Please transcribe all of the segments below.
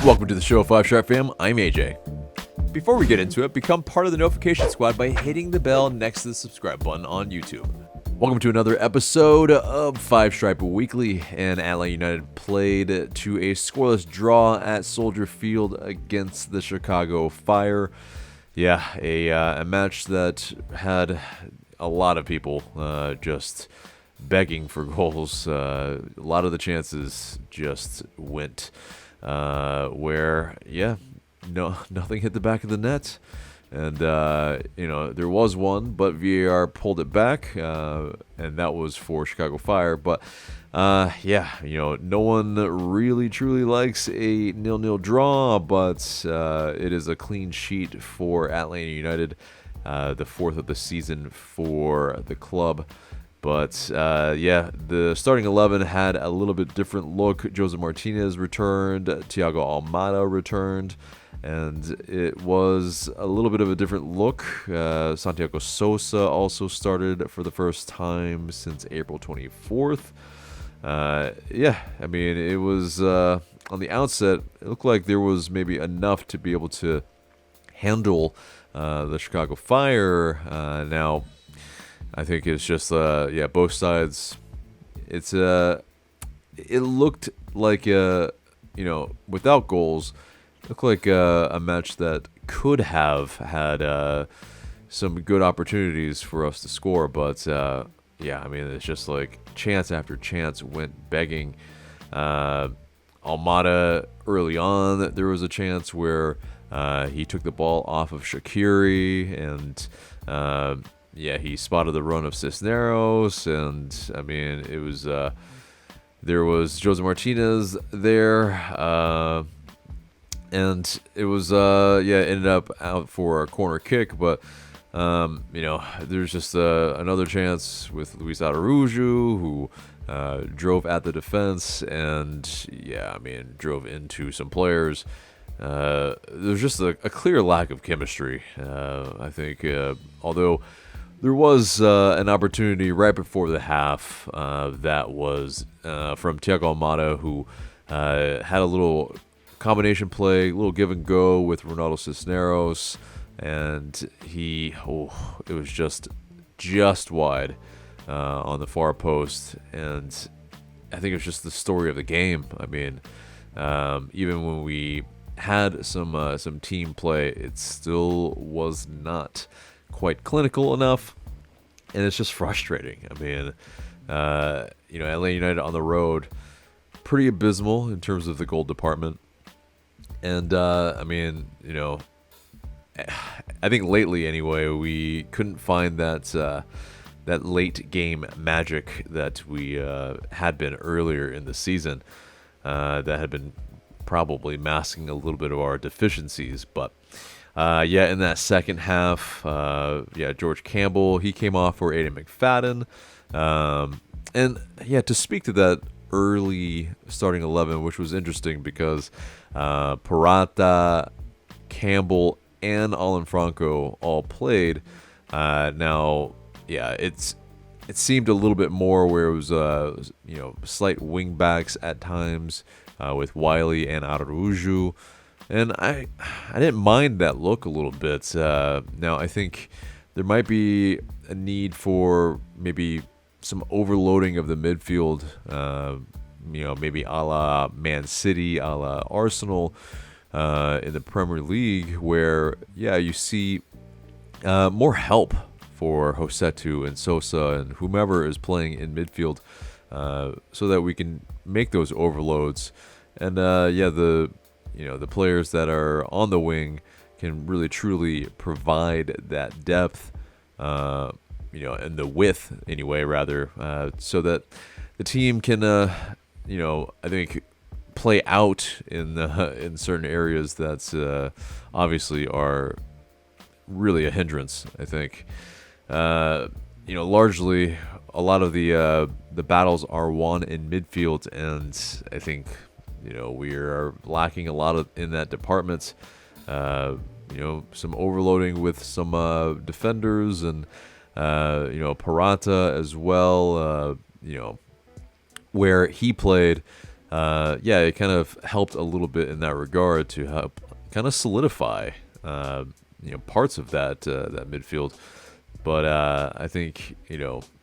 Welcome to the show, 5 Sharp Fam. I'm AJ. Before we get into it, become part of the notification squad by hitting the bell next to the subscribe button on YouTube. Welcome to another episode of 5 Stripe Weekly, and Atl Utd played to a scoreless draw at Soldier Field against the Chicago Fire. Yeah, a match that had a lot of people just begging for goals. A lot of the chances just went where, nothing hit the back of the net. And, there was one, but VAR pulled it back, and that was for Chicago Fire. But, no one really truly likes a 0-0 draw, but it is a clean sheet for Atl Utd, the fourth of the season for the club. But, the starting 11 had a little bit different look. José Martinez returned, Thiago Almada returned, and it was a little bit of a different look. Santiago Sosa also started for the first time since April 24th. It was, on the outset, it looked like there was maybe enough to be able to handle the Chicago Fire. Now, I think it's just, both sides. It looked like, without goals, it looked like a match that could have had some good opportunities for us to score. But, it's just like chance after chance went begging. Almada, early on, there was a chance where he took the ball off of Shaqiri, and he spotted the run of Cisneros, and it was there was José Martinez there, and it was ended up out for a corner kick, but there's just another chance with Luis Araujo, who drove at the defense and drove into some players. There's just a clear lack of chemistry. I think, although there was an opportunity right before the half that was from Thiago Almada, who had a little combination play, a little give and go with Ronaldo Cisneros, and it was just wide on the far post, and I think it was just the story of the game. Even when we had some team play, it still was not quite clinical enough, and it's just frustrating. Atl Utd on the road, pretty abysmal in terms of the goal department, and I think lately anyway, we couldn't find that late game magic that we had been earlier in the season, that had been probably masking a little bit of our deficiencies. But in that second half, George Campbell, he came off for Aiden McFadden. To speak to that early starting 11, which was interesting because Parata, Campbell, and Alan Franco all played. It seemed a little bit more where it was, slight wing backs at times with Wiley and Araujo. And I didn't mind that look a little bit. Now, I think there might be a need for maybe some overloading of the midfield, maybe a la Man City, a la Arsenal in the Premier League, where, you see more help for Rossetto and Sosa and whomever is playing in midfield, so that we can make those overloads. And, the players that are on the wing can really truly provide that depth, and the width anyway, rather, so that the team can, I think, play out in certain areas that obviously are really a hindrance. I think, largely a lot of the battles are won in midfield, and I think we are lacking a lot in that department. Some overloading with some defenders, and Parata as well. Where he played, yeah, it kind of helped a little bit in that regard to help kind of solidify, parts of that midfield. But I think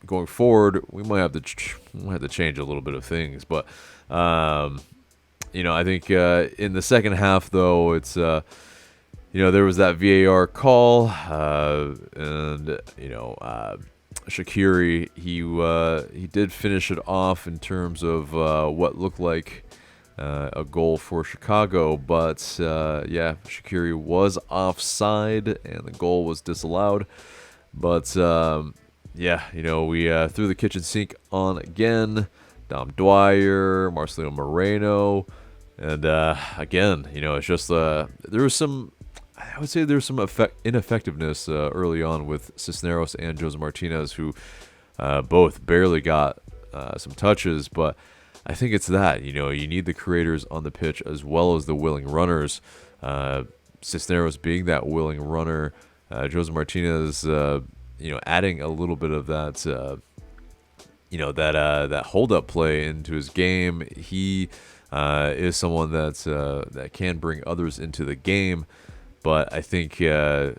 going forward, we might have to change a little bit of things. But I think in the second half, though, it's there was that VAR call, and Shaqiri, he did finish it off in terms of what looked like a goal for Chicago, but Shaqiri was offside and the goal was disallowed. But we threw the kitchen sink on again. Dom Dwyer, Marcelo Moreno, and again, it's just there was some. I would say there's some ineffectiveness early on with Cisneros and Jose Martinez, who both barely got some touches. But I think it's that, you need the creators on the pitch as well as the willing runners. Cisneros being that willing runner, Jose Martinez, adding a little bit of that, that hold-up play into his game. He is someone that can bring others into the game. But I think, you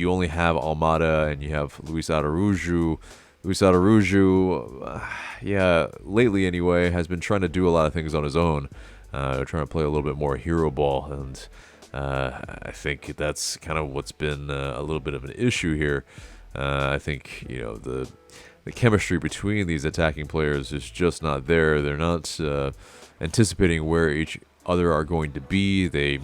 only have Almada and you have Luis Araujo. Luis Araujo, lately anyway, has been trying to do a lot of things on his own, trying to play a little bit more hero ball. And I think that's kind of what's been a little bit of an issue here. I think, the chemistry between these attacking players is just not there. They're not anticipating where each other are going to be. They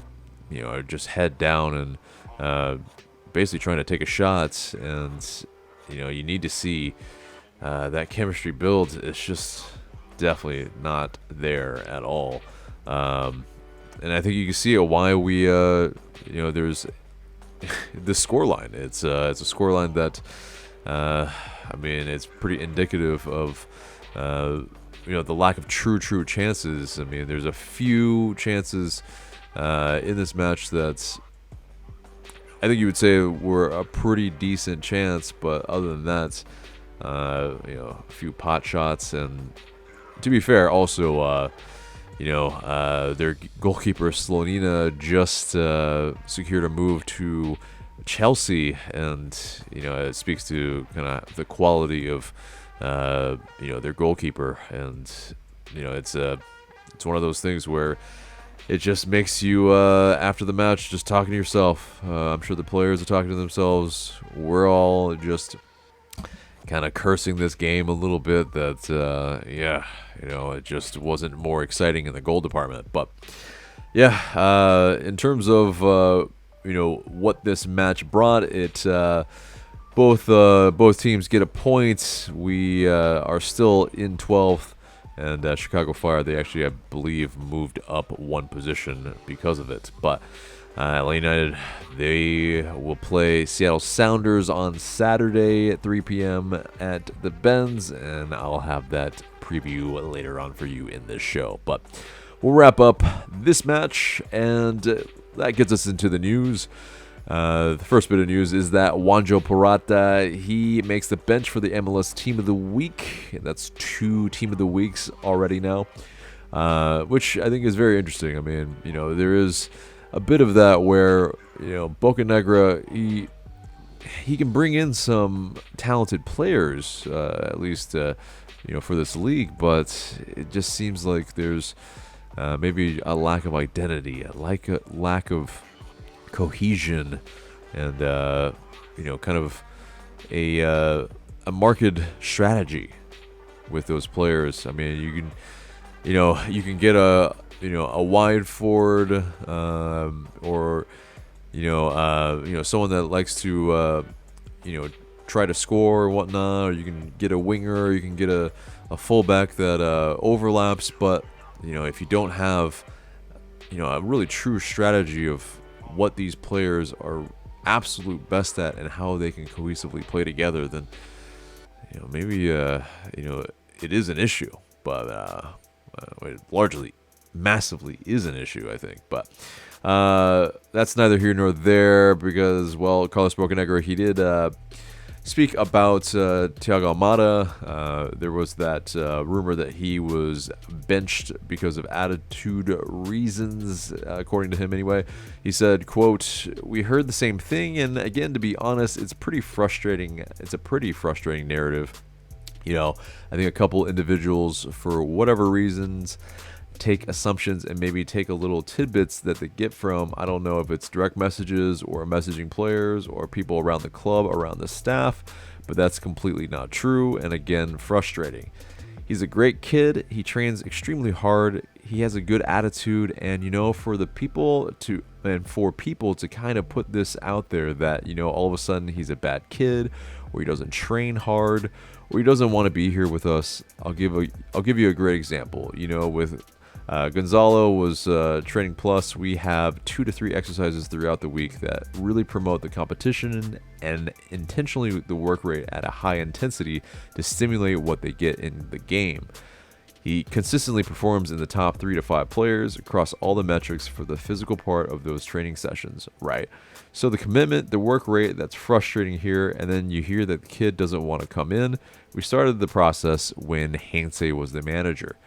are just head down and basically trying to take a shot. And, you need to see that chemistry build. It's just definitely not there at all. And I think you can see why we, there's the scoreline. It's a scoreline that, it's pretty indicative of, the lack of true chances. I mean, there's a few chances in this match that I think you would say were a pretty decent chance, but other than that, a few pot shots, and to be fair, also, their goalkeeper Slonina just secured a move to Chelsea, and it speaks to kind of the quality of their goalkeeper, and it's one of those things where it just makes you, after the match, just talking to yourself. I'm sure the players are talking to themselves. We're all just kind of cursing this game a little bit that, it just wasn't more exciting in the goal department. But, in terms of, what this match brought, it both teams get a point. We are still in 12th. And Chicago Fire, they actually, I believe, moved up one position because of it. But LA United, they will play Seattle Sounders on Saturday at 3 p.m. at the Benz, and I'll have that preview later on for you in this show. But we'll wrap up this match, and that gets us into the news. The first bit of news is that Juanjo Purata, he makes the bench for the MLS Team of the Week. That's 2 Team of the Weeks already now, which I think is very interesting. I mean, there is a bit of that where, Boca Negra, he can bring in some talented players, at least, for this league, but it just seems like there's maybe a lack of identity, a lack of cohesion, and kind of a marked strategy with those players. I mean, you can get a wide forward, or someone that likes to try to score or whatnot, or you can get a winger, or you can get a fullback that overlaps. But if you don't have a really true strategy of what these players are absolute best at and how they can cohesively play together, then maybe it is an issue. But it largely, massively is an issue, I think. But that's neither here nor there, because, well, Carlos Bocanegra, he did speak about Thiago Almada. There was that rumor that he was benched because of attitude reasons, according to him anyway. He said, quote, "We heard the same thing, and again, to be honest, it's pretty frustrating. It's a pretty frustrating narrative. I think a couple individuals, for whatever reasons, take assumptions and maybe take a little tidbits that they get from, I don't know if it's direct messages or messaging players or people around the club, around the staff, but that's completely not true, and again, frustrating. He's a great kid. He trains extremely hard. He has a good attitude, and for people to kind of put this out there that all of a sudden he's a bad kid, or he doesn't train hard, or he doesn't want to be here with us. I'll give you a great example. With Gonzalo was Training Plus. We have 2 to 3 exercises throughout the week that really promote the competition and intentionally the work rate at a high intensity to stimulate what they get in the game. He consistently performs in the top 3 to 5 players across all the metrics for the physical part of those training sessions, right? So the commitment, the work rate, that's frustrating here, and then you hear that the kid doesn't want to come in. We started the process when Heinze was the manager.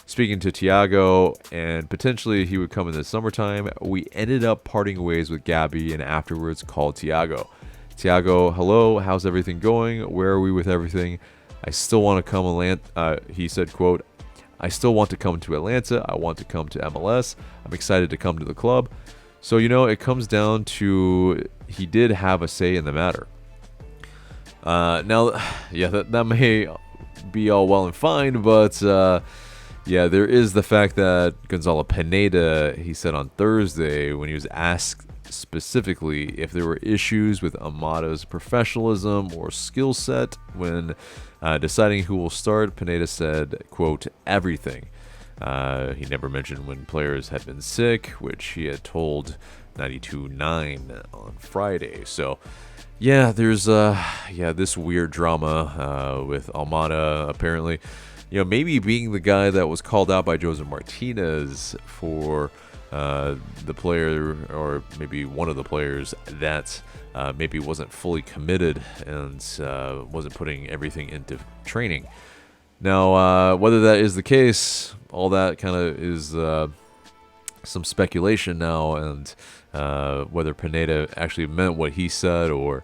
Speaking to Thiago, and potentially he would come in the summertime, we ended up parting ways with Gabby and afterwards called Thiago. Thiago, hello, how's everything going? Where are we with everything? I still want to come, he said, quote, I still want to come to Atlanta. I want to come to MLS. I'm excited to come to the club. So, it comes down to he did have a say in the matter. Now, that may be all well and fine, but there is the fact that Gonzalo Pineda, he said on Thursday when he was asked specifically if there were issues with Almada's professionalism or skill set when deciding who will start, Pineda said, quote, everything. He never mentioned when players had been sick, which he had told 92.9 on Friday. So, there's this weird drama with Almada, apparently. Maybe being the guy that was called out by Jose Martinez for the player, or maybe one of the players that maybe wasn't fully committed and wasn't putting everything into training. Now, whether that is the case, all that kind of is some speculation now, and whether Pineda actually meant what he said, or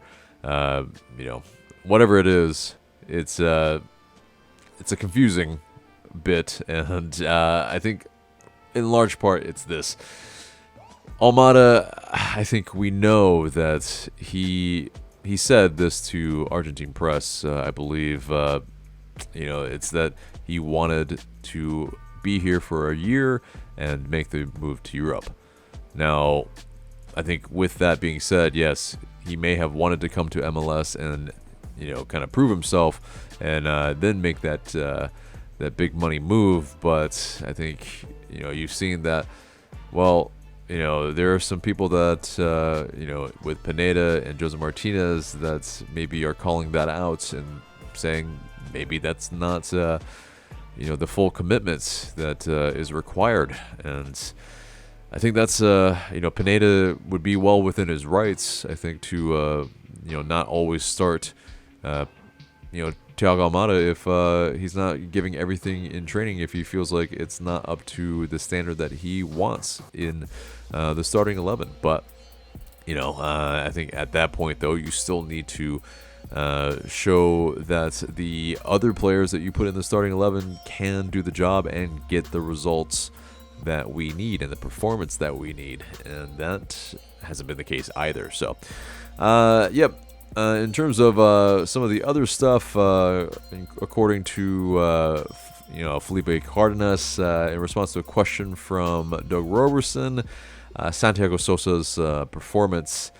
whatever it is, it's a confusing bit, and I think in large part it's this. Almada, I think we know that he said this to Argentine press, I believe, it's that he wanted to be here for a year and make the move to Europe. Now, I think with that being said, yes, he may have wanted to come to MLS and kind of prove himself and then make that big money move. But I think you've seen that. Well, there are some people that with Pineda and Jose Martinez that maybe are calling that out and saying maybe that's not the full commitment that is required. And I think that's Pineda would be well within his rights, I think, to not always start Thiago Almada if he's not giving everything in training, if he feels like it's not up to the standard that he wants in the starting 11. But I think at that point, though, you still need to show that the other players that you put in the starting 11 can do the job and get the results that we need and the performance that we need, and that hasn't been the case either. So in terms of some of the other stuff, according to Felipe Cardenas, in response to a question from Doug Roberson, Santiago Sosa's performance,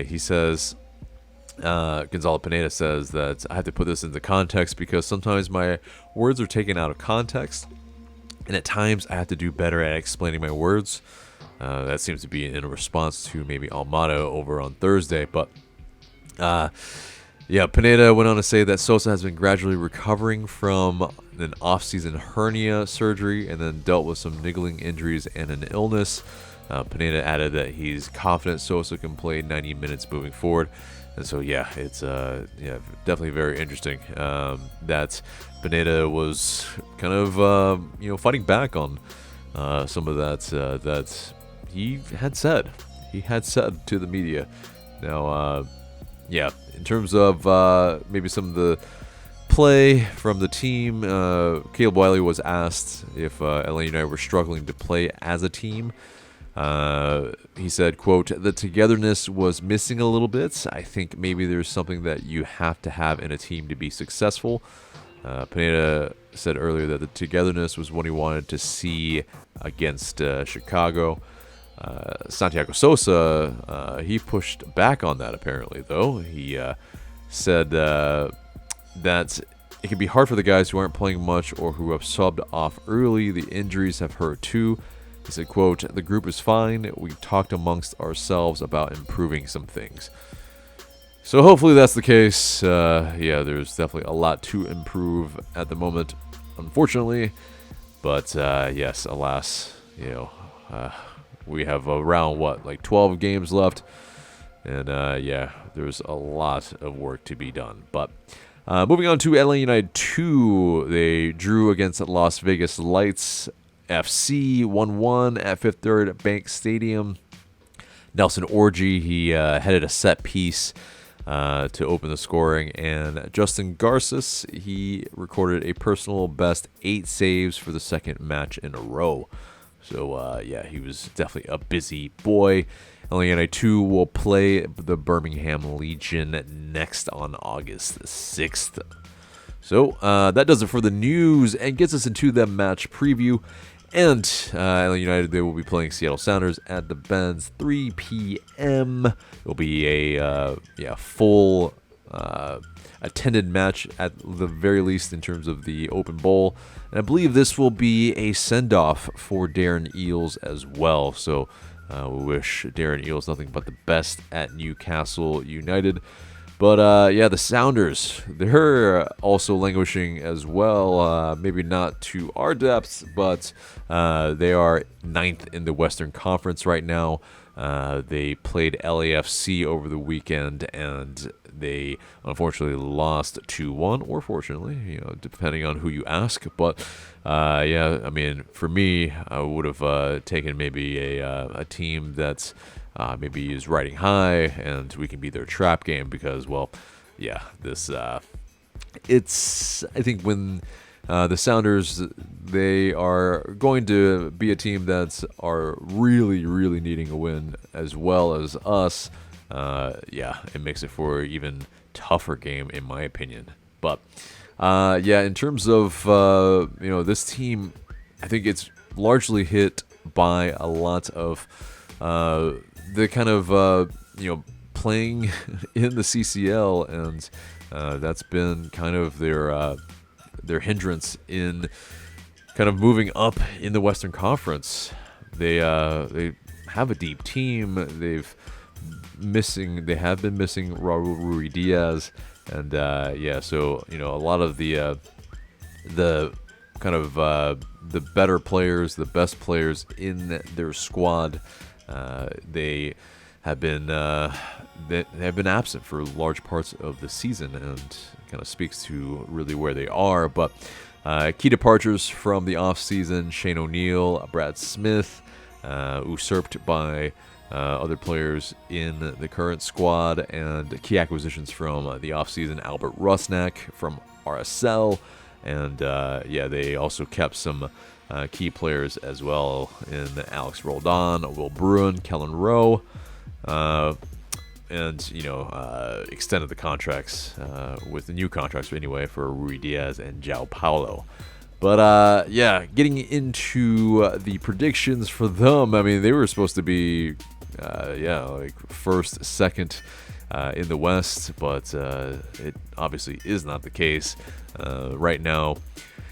he says, Gonzalo Pineda says that I have to put this into context because sometimes my words are taken out of context, and at times I have to do better at explaining my words. That seems to be in response to maybe Almada over on Thursday. But Pineda went on to say that Sosa has been gradually recovering from an off-season hernia surgery and then dealt with some niggling injuries and an illness. Pineda added that he's confident Sosa can play 90 minutes moving forward. And so, yeah, it's definitely very interesting that Pineda was kind of fighting back on some of that that he had said. He had said to the media. Now, in terms of maybe some of the play from the team, Caleb Wiley was asked if LA United were struggling to play as a team. He said, quote, "The togetherness was missing a little bit. I think maybe there's something that you have to have in a team to be successful." Pineda said earlier that the togetherness was what he wanted to see against Chicago. Santiago Sosa, he pushed back on that apparently, though. He said that it can be hard for the guys who aren't playing much or who have subbed off early. The injuries have hurt too. He said, quote, "The group is fine. We talked amongst ourselves about improving some things." So hopefully that's the case. There's definitely a lot to improve at the moment, unfortunately. But yes, alas, we have around 12 games left, and there's a lot of work to be done. But moving on to Atl Utd 2, they drew against Las Vegas Lights FC 1-1 at Fifth Third Bank Stadium. Nelson Orji, he headed a set piece to open the scoring, and Justin Garces, he recorded a personal best 8 saves for the second match in a row. So, he was definitely a busy boy. Atl Utd 2 will play the Birmingham Legion next on August 6th. So, that does it for the news and gets us into the match preview. And Atl Utd, they will be playing Seattle Sounders at the Benz, 3 p.m. It will be a full attended match at the very least in terms of the Open Bowl. And I believe this will be a send-off for Darren Eales as well. So we wish Darren Eales nothing but the best at Newcastle United. But, the Sounders, they're also languishing as well. Maybe not to our depths, but they are 9th in the Western Conference right now. They played LAFC over the weekend, and they unfortunately lost 2-1, or fortunately, depending on who you ask. But, for me, I would have taken maybe a team that's maybe is riding high, and we can be their trap game because, I think when the Sounders, they are going to be a team that are really, really needing a win as well as us. It makes it for an even tougher game, in my opinion. But, in terms of, this team, I think it's largely hit by a lot of the kind of, playing in the CCL, and that's been kind of their hindrance in kind of moving up in the Western Conference. They have a deep team. They have been missing Raul Ruidiaz, and a lot of the kind of the better players, the best players in their squad, they have been absent for large parts of the season, and kind of speaks to really where they are. But key departures from the offseason: Shane O'Neill, Brad Smith, usurped by other players in the current squad, and key acquisitions from the offseason: Albert Rusnak from RSL, and they also kept some key players as well in Alex Roldan, Will Bruin, Kellen Rowe, and extended the contracts with the new contracts anyway for Rui Diaz and João Paulo. But getting into the predictions for them, I mean, they were supposed to be first, second in the West, but it obviously is not the case right now.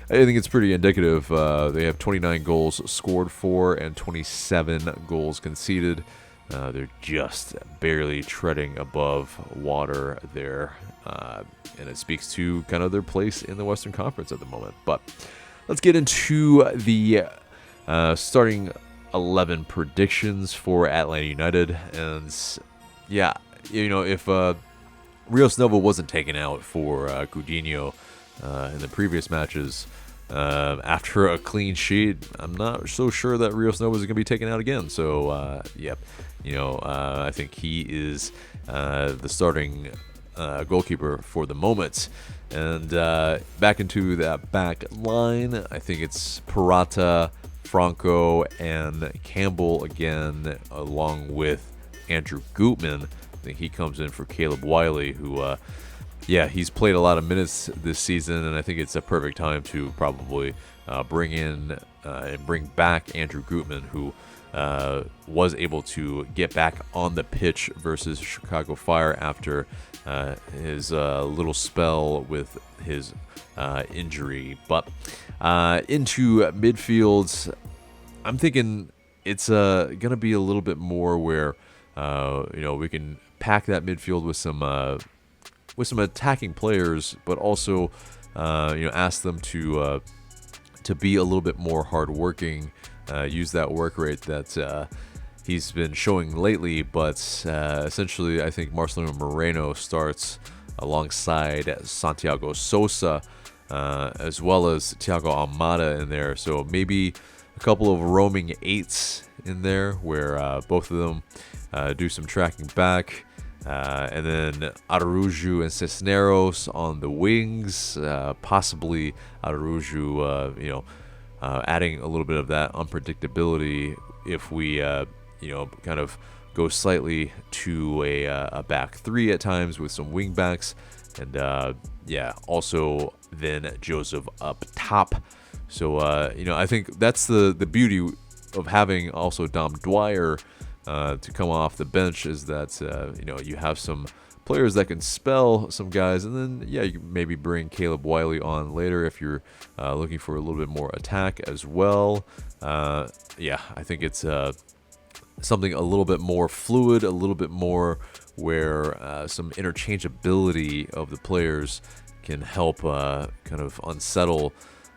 I think it's pretty indicative. They have 29 goals scored for and 27 goals conceded. They're just barely treading above water there, and it speaks to kind of their place in the Western Conference at the moment. But let's get into the starting 11 predictions for Atl Utd. And if Rios Nova wasn't taken out for Coutinho in the previous matches. After a clean sheet, I'm not so sure that Rios Nova is going to be taken out again. So, yep, I think he is the starting goalkeeper for the moment. And back into that back line, I think it's Purata, Franco, and Campbell again, along with Andrew Gutman. I think he comes in for Caleb Wiley, who, he's played a lot of minutes this season, and I think it's a perfect time to probably bring in and bring back Andrew Gutman, who was able to get back on the pitch versus Chicago Fire after his little spell with his injury. But into midfields, I'm thinking it's going to be a little bit more where we can pack that midfield with some attacking players, but also ask them to be a little bit more hardworking, use that work rate that he's been showing lately. But essentially, I think Marcelino Moreno starts alongside Santiago Sosa, as well as Thiago Almada in there. So maybe a couple of roaming eights in there where both of them do some tracking back. And then Araujo and Cisneros on the wings, possibly Araujo, adding a little bit of that unpredictability if we, kind of go slightly to a back three at times with some wing backs. And, also then Joseph up top. So, I think that's the beauty of having also Dom Dwyer to come off the bench, is that you have some players that can spell some guys, and then you can maybe bring Caleb Wiley on later if you're looking for a little bit more attack as well. I think it's something a little bit more fluid, a little bit more where some interchangeability of the players can help kind of unsettle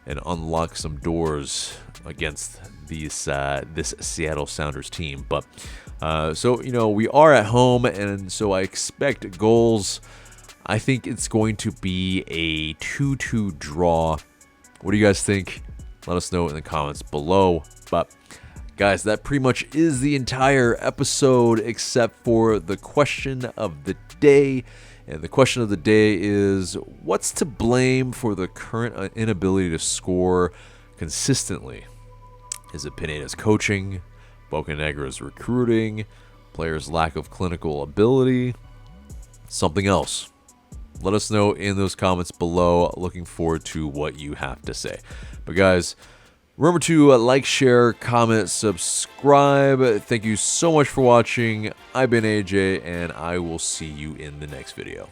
and unlock some doors against this Seattle Sounders team. But we are at home, and so I expect goals. I think it's going to be a 2-2 draw. What do you guys think? Let us know in the comments below. But guys, that pretty much is the entire episode except for the question of the day. And the question of the day is, what's to blame for the current inability to score consistently? Is it Pineda's coaching, Bocanegra's recruiting, players' lack of clinical ability, something else? Let us know in those comments below. Looking forward to what you have to say. But guys, remember to like, share, comment, subscribe. Thank you so much for watching. I've been AJ, and I will see you in the next video.